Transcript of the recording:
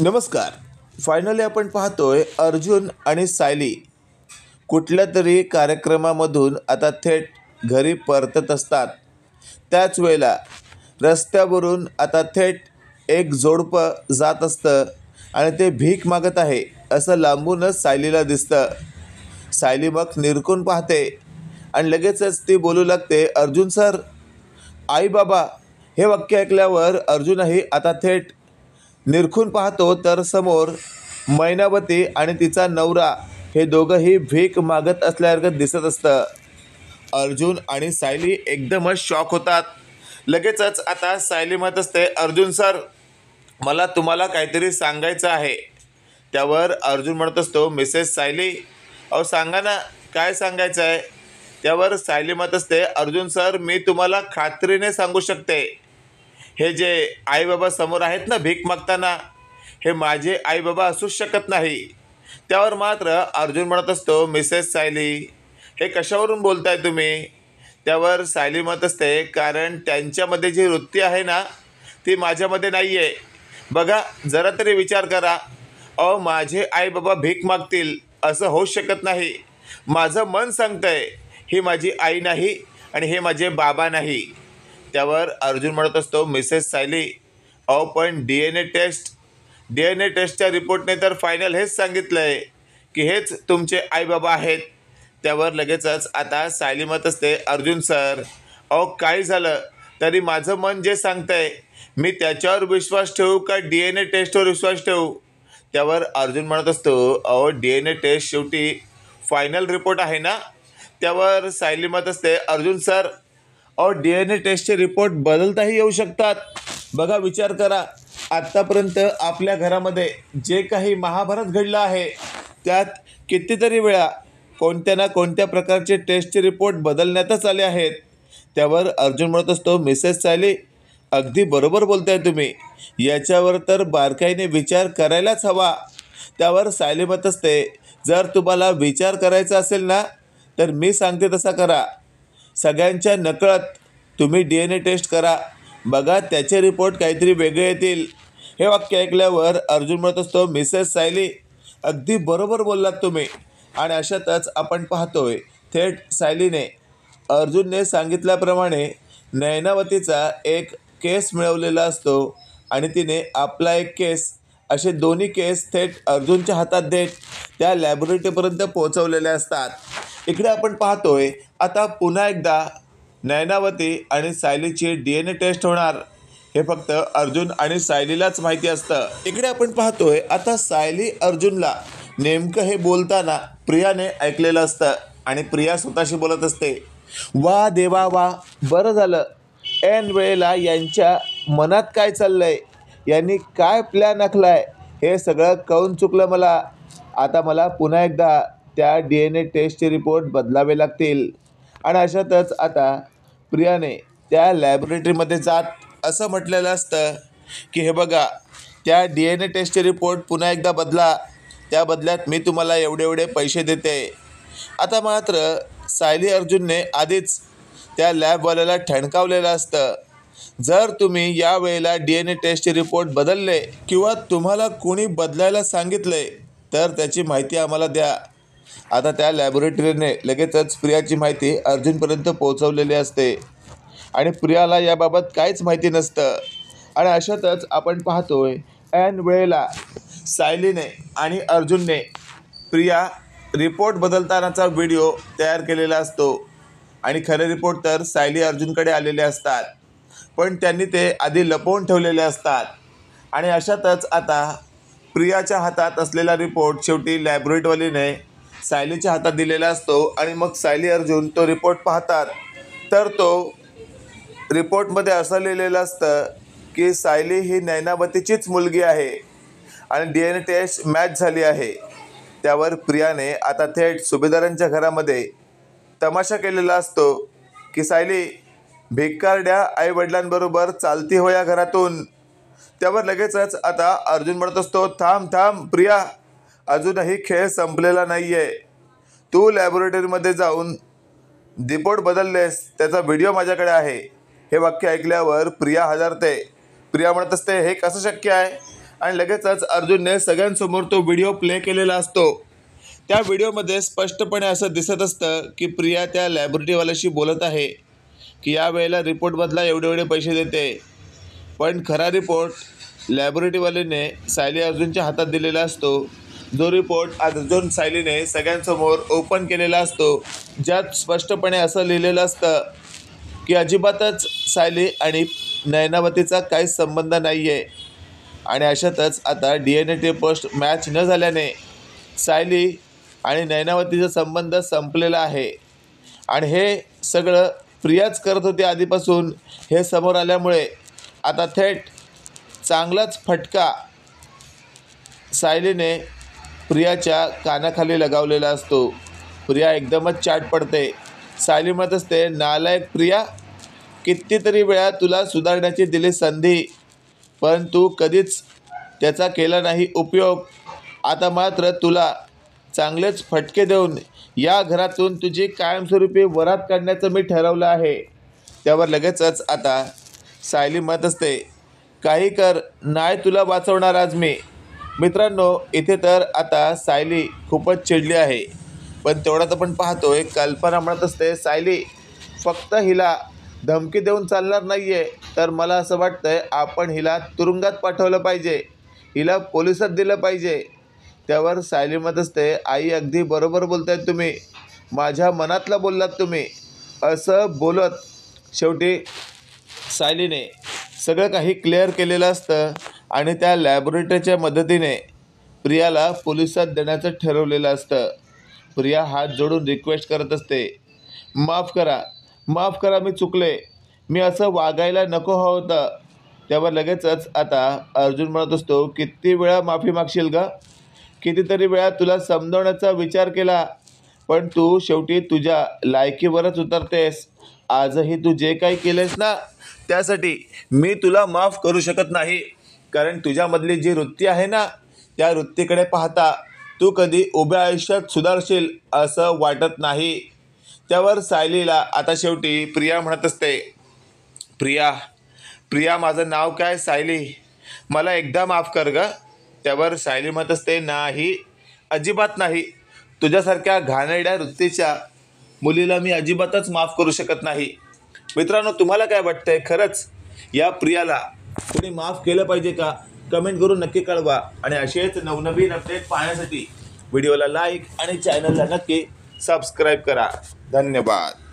नमस्कार. फायनली आपण पाहतोय अर्जुन आणि सायली कुठल्या तरी कार्यक्रमामधून आता थेट घरी परतत असतात. त्याच वेळेला रस्त्यावरून आता थेट एक जोडपं जात असतं आणि ते भीक मागत आहे असं लांबूनच सायलीला दिसतं. सायली मग निरखून पाहते आणि लगेचच ती बोलू लागते, अर्जुन सर, आई बाबा. हे वाक्य ऐकल्यावर अर्जुनही आता थेट निरखून पाहतो तर समोर मैनावती आणि तिचा नवरा हे दोघंही भीक मागत असल्यासारखं दिसत असतं. अर्जुन आणि सायली एकदमच शॉक होतात. लगेचच आता सायली म्हणत असते, अर्जुन सर, मला तुम्हाला काहीतरी सांगायचं आहे. त्यावर अर्जुन म्हणत असतो, मिसेस सायली, अहो सांगा ना, काय सांगायचं आहे. त्यावर सायली म्हणत असते, अर्जुन सर, मी तुम्हाला खात्रीने सांगू शकते, हे जे आई बाबा समोर आहेत ना भीक मागताना, हे माझे आई बाबा असूच शकत नाही. त्यावर मात्र अर्जुन म्हणत असतो, मिसेस सायली, हे कशावरून बोलताय तुम्ही. त्यावर सायली म्हणत असते, कारण त्यांच्यामध्ये जी वृत्ती आहे ना ती माझ्यामध्ये नाही आहे. बघा, जरा तरी विचार करा. अहो, माझे आई बाबा भीक मागतील असं होऊच शकत नाही. माझं मन सांगतंय ही माझी आई नाही आणि हे माझे बाबा नाही. त्यावर अर्जुन म्हणत असतो, मिसेस सायली, अहो पण डी एन ए टेस्टच्या रिपोर्टने तर फायनल हेच सांगितलं आहे की हेच तुमचे आईबाबा आहेत. त्यावर लगेचच आता सायली म्हणत असते, अर्जुन सर, अहो काही झालं तरी माझं मन जे सांगतंय मी त्याच्यावर विश्वास ठेवू का DNA टेस्टवर विश्वास ठेवू. त्यावर अर्जुन म्हणत असतो, अहो DNA टेस्ट शेवटी फायनल रिपोर्ट आहे ना. त्यावर सायली म्हणत असते, अर्जुन सर, अहो DNA टेस्टचे रिपोर्ट बदलताही येऊ शकतात. बघा, विचार करा, आत्तापर्यंत आपल्या घरामध्ये जे काही महाभारत घडलं आहे त्यात कितीतरी वेळा कोणत्या ना कोणत्या प्रकारचे टेस्टचे रिपोर्ट बदलण्यातच आले आहेत. त्यावर अर्जुन म्हणत असतो, मिसेस सायली, अगदी बरोबर बोलताय तुम्ही, याच्यावर तर बारकाईने विचार करायलाच हवा. त्यावर सायली म्हणत असते, जर तुम्हाला विचार करायचा असेल ना तर मी सांगते तसा करा. सगळ्यांच्या नकळत तुम्ही DNA टेस्ट करा. बघा, त्याचे रिपोर्ट काहीतरी वेगळे येतील. हे वाक्य ऐकल्यावर अर्जुन म्हणत असतो, मिसेस सायली, अगदी बरोबर बोललात तुम्ही. आणि अशातच आपण पाहतोय थेट सायलीने अर्जुनने सांगितल्याप्रमाणे नयनावतीचा एक केस मिळवलेला असतो आणि तिने आपला एक केस, असे दोन्ही केस थेट अर्जुनच्या हातात देत त्या लॅबोरेटरीपर्यंत पोहोचवलेले असतात. इकडे आपण पाहतोय आता पुन्हा एकदा नयनावती आणि सायलीची DNA टेस्ट होणार, हे फक्त अर्जुन आणि सायलीलाच माहिती असतं. इकडे आपण पाहतोय आता सायली अर्जुनला नेमकं हे बोलताना प्रियाने ऐकलेलं असतं आणि प्रिया स्वतःशी बोलत असते, वा देवा वा, बरं झालं, ऐन वेळेला यांच्या मनात काय चाललंय, यांनी काय प्लॅन आखलाय, हे सगळं कळून चुकलं मला. आता मला पुन्हा एकदा त्या DNA टेस्टचे रिपोर्ट बदलावे लागतील. आणि अशातच आता प्रियाने त्या लॅबोरेटरीमध्ये जात असं म्हटलेलं असतं की हे बघा, त्या DNA टेस्टचे रिपोर्ट पुन्हा एकदा बदला, त्या बदल्यात मी तुम्हाला एवढे एवढे पैसे देते. आता मात्र सायली अर्जुनने आधीच त्या लॅबवाल्याला ठणकावलेलं असतं, जर तुम्ही या वेळेला DNA टेस्टचे रिपोर्ट बदलले किंवा तुम्हाला कोणी बदलायला सांगितले तर त्याची माहिती आम्हाला द्या. आता त्या लॅबोरेटरीने लगेचच प्रियाची माहिती अर्जुनपर्यंत पोहोचवलेली असते आणि प्रियाला याबाबत काहीच माहिती नसतं. आणि अशातच आपण पाहतोय ऐन वेळेला सायलीने आणि अर्जुनने प्रिया रिपोर्ट बदलतानाचा व्हिडिओ तयार केलेला असतो आणि खरे रिपोर्ट तर सायली अर्जुनकडे आलेले असतात, पण त्यांनी ते आधी लपवून ठेवलेले असतात. आणि अशातच आता प्रियाच्या हातात असलेला रिपोर्ट शेवटी लॅबोरेटरीवालीने सायलीच्या हातात दिलेला असतो आणि मग सायली अर्जुन तो रिपोर्ट पाहतात तर तो रिपोर्टमध्ये असं लिहिलेलं असतं की सायली ही नयनावतीचीच मुलगी आहे आणि DNA टेस्ट मॅच झाली आहे. त्यावर प्रियाने आता थेट सुभेदारांच्या घरामध्ये तमाशा केलेला असतो की सायली भिकारड्या आईवडिलांबरोबर चालती हो या घरातून. त्यावर लगेचच आता अर्जुन म्हणत असतो, थांब थांब प्रिया, अजूनही खेळ संपलेला नाही आहे. तू लॅबोरेटरीमध्ये जाऊन रिपोर्ट बदललेस त्याचा व्हिडिओ माझ्याकडे आहे. हे वाक्य ऐकल्यावर प्रिया हजारते. प्रिया म्हणत असते, हे कसं शक्य आहे, आणि लगेचच अर्जुनने सगळ्यांसमोर तो व्हिडिओ प्ले केलेला असतो। त्या व्हिडिओमध्ये स्पष्टपणे असं दिसत असतं की प्रिया त्या लॅबोरेटरीवाल्याशी बोलत आहे की या वेळेला रिपोर्टमधला एवढे एवढे पैसे देते, पण खरा रिपोर्ट लॅबोरेटरीवाल्याने सायली अर्जुनच्या हातात दिलेला असतो, जो रिपोर्ट अर्जुन सायलीने सगळ्यांसमोर ओपन केलेला असतो, ज्यात स्पष्टपणे असं लिहिलेलं असतं की अजिबातच सायली आणि नयनावतीचा काहीच संबंध नाही आहे। आणि अशातच आता DNA टेस्ट मॅच न झाल्याने सायली आणि नयनावतीचा संबंध संपलेला आहे आणि हे सगळं प्रियाच करत होती आधीपासून। हे समोर आल्यामुळे आता थेट चांगलाच फटका सायलीने प्रियाच्या कानाखाली लगावलेला असतो। प्रिया एकदमच चाट पडते। सायली म्हणत असते, नालायक प्रिया, कितीतरी वेळा तुला सुधारण्याची दिली संधी, पण तू कधीच त्याचा केला नाही उपयोग। आता मात्र तुला चांगलेच फटके देऊन या घरातून तुझी कायमस्वरूपी वरात काढण्याचं मी ठरवलं आहे। त्यावर लगेचच आता सायली म्हणत असते, काही कर, नाही तुला वाचवणार आज मी। मित्रांनो, इथे तर आता सायली खूपच चिडली आहे, पण तेवढ्यात आपण पाहतोय कल्पना म्हणत असते, सायली फक्त हिला धमकी देऊन चालणार नाही आहे, तर मला असं वाटतंय आपण हिला तुरुंगात पाठवलं पाहिजे, हिला पोलिसात दिलं पाहिजे। त्यावर सायली म्हणत असते, आई अगदी बरोबर बोलतायत तुम्ही, माझ्या मनातलं बोललात तुम्ही। असं बोलत शेवटी सायलीने सगळं काही क्लिअर केलेलं असतं आणि त्या लॅबोरेटरीच्या मदतीने प्रियाला पोलिसात देण्याचं ठरवलेलं असतं। प्रिया हात जोडून रिक्वेस्ट करत असते, माफ़ करा, माफ़ करा, मी चुकले, मी असं वागायला नको हवं होतं। त्यावर लगेचच आता अर्जुन म्हणत असतो, किती वेळा माफी मागशील ग, कितीतरी वेळा तुला समजवण्याचा विचार केला, पण तू शेवटी तुझ्या लायकीवरच उतरतेस। आजही तू जे काही केलेस ना, त्यासाठी मी तुला माफ करू शकत नाही, कारण तुझ्यामधली जी वृत्ती आहे ना, त्या वृत्तीकडे पाहता तू कधी उभ्या आयुष्यात सुधारशील असं वाटत नाही। त्यावर सायलीला आता शेवटी प्रिया म्हणत असते, प्रिया, प्रिया माझं नाव काय सायली, मला एकदा माफ कर ग। त्यावर सायली म्हणत असते, नाही, अजिबात नाही, तुझ्यासारख्या घाणेरड्या वृत्तीच्या मुलीला मी अजिबातच माफ करू शकत नाही। मित्रांनो, तुम्हाला काय वाटतंय, खरंच या प्रियाला कोणी माफ केलं पाहिजे का? कमेंट करून नक्की कळवा आणि असेच नवनवीन अपडेट पाहण्यासाठी व्हिडिओला लाईक आणि चॅनलला नक्की सबस्क्राईब करा। धन्यवाद।